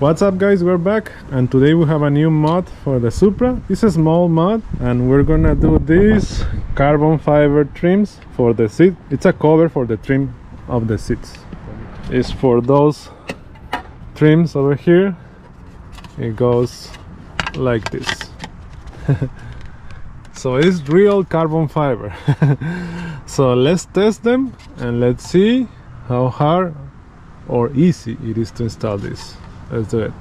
What's up guys, we're back and today we have a new mod for the Supra. It's a small mod and we're gonna do these carbon fiber trims for the seat. It's a cover for the trim of the seats. It's for those trims over here. It goes like this. So it's real carbon fiber. So let's test them and let's see how hard or easy it is to install this. Let's do it.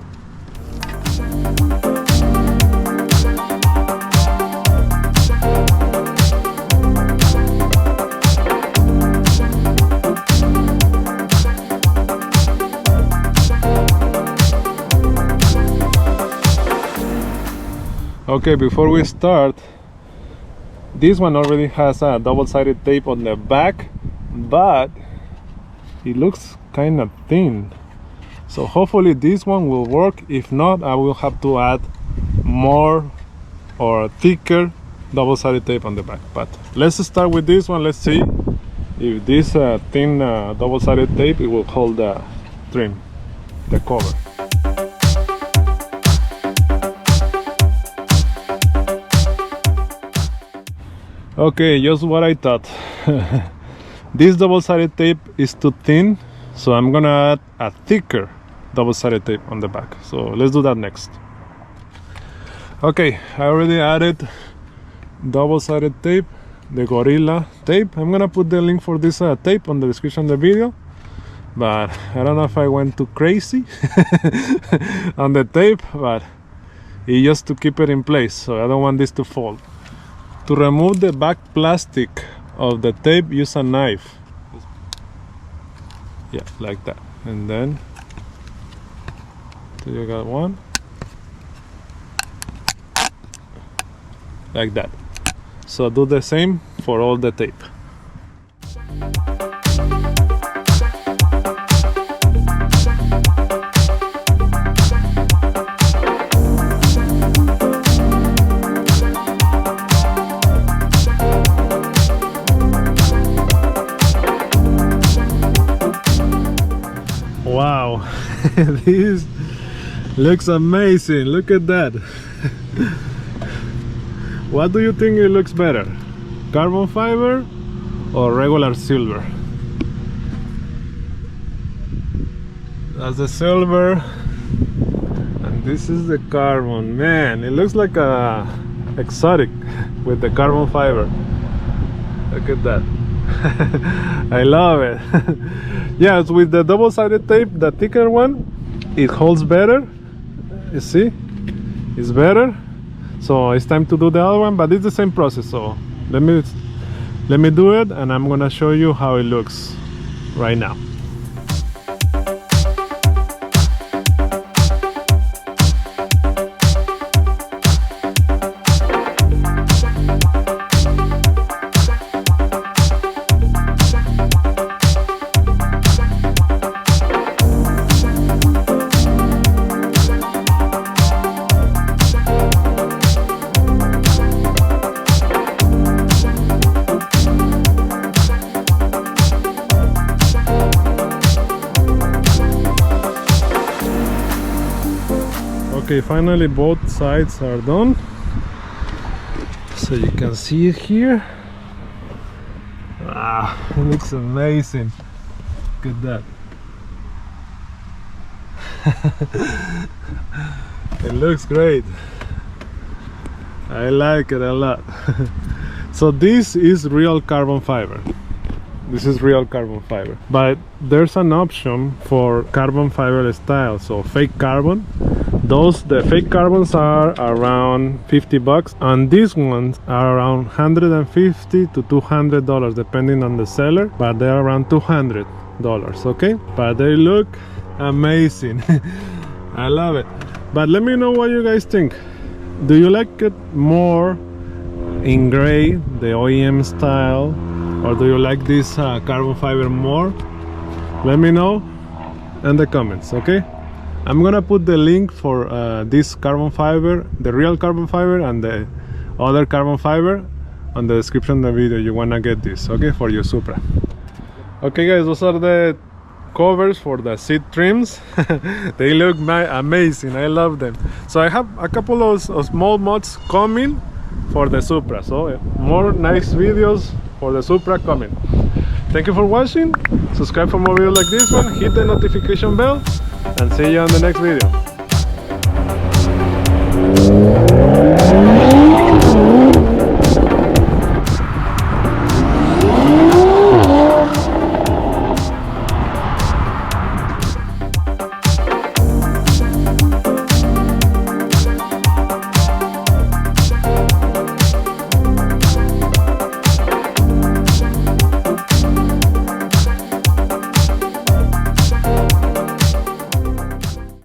Okay, before we start, this one already has a double-sided tape on the back, but it looks kind of thin. So hopefully this one will work. If not, I will have to add more or thicker double-sided tape on the back. But let's start with this one. Let's see if this thin double-sided tape it will hold the trim, the cover. Okay, just what I thought. This double-sided tape is too thin, so I'm gonna add a thicker double-sided tape on the back. So let's do that next. Okay, I already added double-sided tape, the Gorilla tape. I'm gonna put the link for this tape on the description of the video, but I don't know if I went too crazy on the tape, but it's just to keep it in place, so I don't want this to fall. To remove the back plastic of the tape, use a knife. Yeah, like that. And then you got one like that. So do the same for all the tape. Wow, this looks amazing. Look at that. What do you think it looks better? Carbon fiber or regular silver? That's the silver and this is the carbon. Man, it looks like a exotic with the carbon fiber. Look at that. I love it. Yes, with the double-sided tape, the thicker one, it holds better. You see, it's better. So it's time to do the other one, but it's the same process. So let me do it, and I'm gonna show you how it looks right now. Okay, finally both sides are done, so you can see it here. Ah, it looks amazing. Look at that. It looks great. I like it a lot. So this is real carbon fiber. This is real carbon fiber, but there's an option for carbon fiber style, so fake carbon. The fake carbons are around 50 bucks and these ones are around $150 to $200 depending on the seller, but they're around $200, okay? But they look amazing. I love it. But let me know what you guys think. Do you like it more in gray, the OEM style, or do you like this carbon fiber more? Let me know in the comments, okay? I'm gonna put the link for this carbon fiber, the real carbon fiber and the other carbon fiber on the description of the video. You wanna get this, okay, for your Supra. Okay guys, those are the covers for the seat trims. They look amazing. I love them. So I have a couple of small mods coming for the Supra, so more nice videos for the Supra coming. Thank you for watching. Subscribe for more videos like this one, hit the notification bell, and see you on the next video.